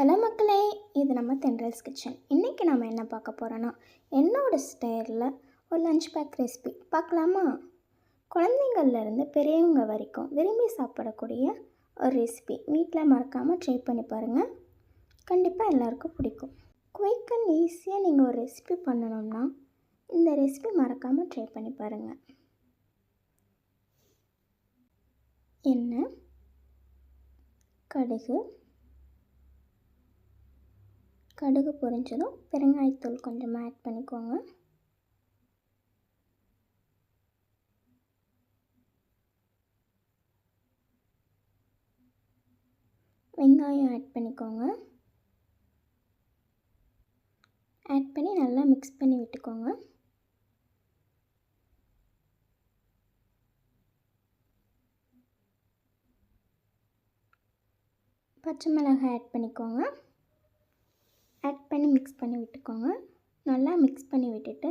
Hello மக்களே, இது நம்ம தென்றல்ஸ் கிச்சன். இன்றைக்கி நம்ம என்ன பார்க்க போகிறோன்னா, என்னோடய ஸ்டைலில் ஒரு லஞ்ச் பேக் ரெசிபி பார்க்கலாமா? குழந்தைங்கள்லேருந்து பெரியவங்க வரைக்கும் விரும்பி சாப்பிடக்கூடிய ஒரு ரெசிபி. வீட்டில் மறக்காமல் ட்ரை பண்ணி பாருங்கள், கண்டிப்பாக எல்லாருக்கும் பிடிக்கும். குயிக் அண்ட் ஈஸியாக நீங்கள் ஒரு ரெசிபி பண்ணணும்னா இந்த ரெசிபி மறக்காமல் ட்ரை பண்ணி பாருங்கள். எண்ணெய், கடுகு பொரிஞ்சதும் பெருங்காயத்தூள் கொஞ்சம் ஆட் பண்ணிக்கோங்க. வெங்காயம் ஆட் பண்ணிக்கோங்க. ஆட் பண்ணி நல்லா மிக்ஸ் பண்ணி விட்டுக்கோங்க. பச்சை மிளகாய் ஆட் பண்ணிக்கோங்க. ஆட் பண்ணி மிக்ஸ் பண்ணி விட்டுக்கோங்க. நல்லா மிக்ஸ் பண்ணி விட்டுட்டு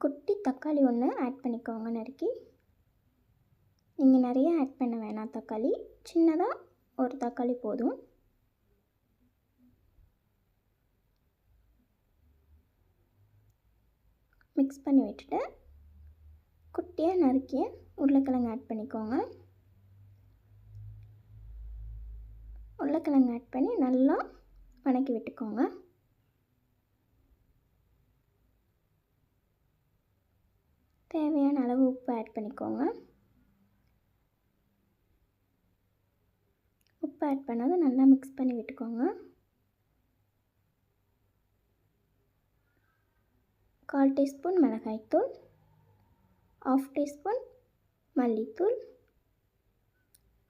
குட்டி தக்காளி ஒன்று ஆட் பண்ணிக்கோங்க நறுக்கி. நீங்கள் நிறைய ஆட் பண்ண வேணாம், தக்காளி சின்னதாக ஒரு தக்காளி போதும். மிக்ஸ் பண்ணி விட்டுட்டு குட்டியாக நறுக்கிய உருளைக்கிழங்கு ஆட் பண்ணிக்கோங்க. உருளைக்கிழங்கு ஆட் பண்ணி நல்லா வதக்கி விட்டுக்கோங்க. தேவையான அளவு உப்பு ஆட் பண்ணிக்கோங்க. உப்பு ஆட் பண்ணது நல்லா மிக்ஸ் பண்ணி விட்டுக்கோங்க. 1/4 டீஸ்பூன் மிளகாய்த்தூள், 1/2 டீஸ்பூன் மல்லித்தூள்,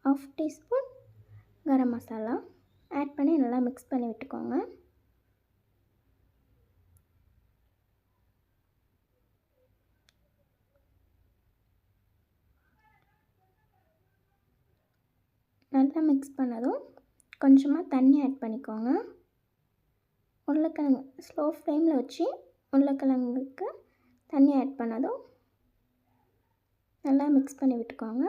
1/2 டீஸ்பூன் கரம் மசாலா ஆட் பண்ணி நல்லா மிக்ஸ் பண்ணி விட்டுக்கோங்க. நல்லா மிக்ஸ் பண்ணதும் கொஞ்சமாக தண்ணி ஆட் பண்ணிக்கோங்க. உருளைக்கிழங்கு ஸ்லோ ஃப்ளேமில் வச்சு உருளைக்கிழங்குக்கு தண்ணி ஆட் பண்ணதும் நல்லா மிக்ஸ் பண்ணி விட்டுக்கோங்க.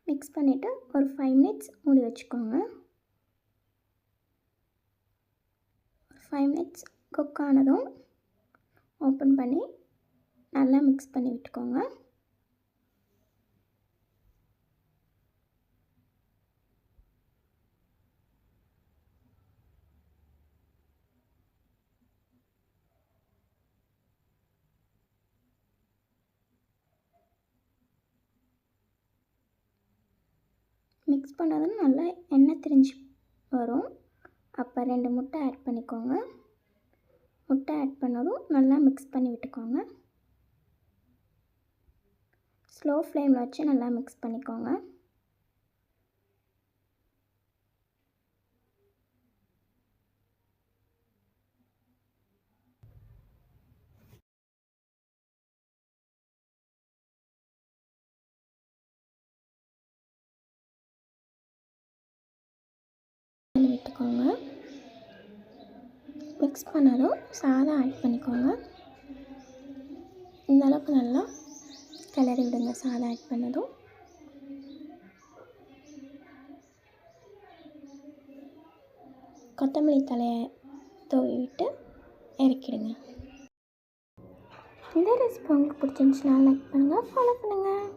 மிக்ஸ் பண்ணிவிட்டு ஒரு 5 மினிட்ஸ் மூடி வச்சுக்கோங்க. 5 மினிட்ஸ் குக் ஆனதும் ஓப்பன் பண்ணி நல்லா மிக்ஸ் பண்ணி விட்டுக்கோங்க. மிக்ஸ் பண்ணதும் நல்லா எண்ணெய் திரிஞ்சு வரும். அப்போ 2 முட்டை ஆட் பண்ணிக்கோங்க. முட்டை ஆட் பண்ணதும் நல்லா மிக்ஸ் பண்ணி விட்டுக்கோங்க. ஸ்லோ ஃப்ளேமில் வச்சு நல்லா மிக்ஸ் பண்ணிக்கோங்க. விட்டுக்கோங்க. மிக்ஸ் பண்ணதும் சாதம் ஆட் பண்ணிக்கோங்க. இந்த அளவுக்கு நல்லா கிளறி விடுங்க. சாதம் ஆட் பண்ணதும் கொத்தமல்லி தலையை தூவி விட்டு இறக்கிடுங்க. இந்த ரெசிபி உங்களுக்கு பிடிச்சிருந்துச்சுன்னா லைக் பண்ணுங்கள், ஃபாலோ பண்ணுங்கள்.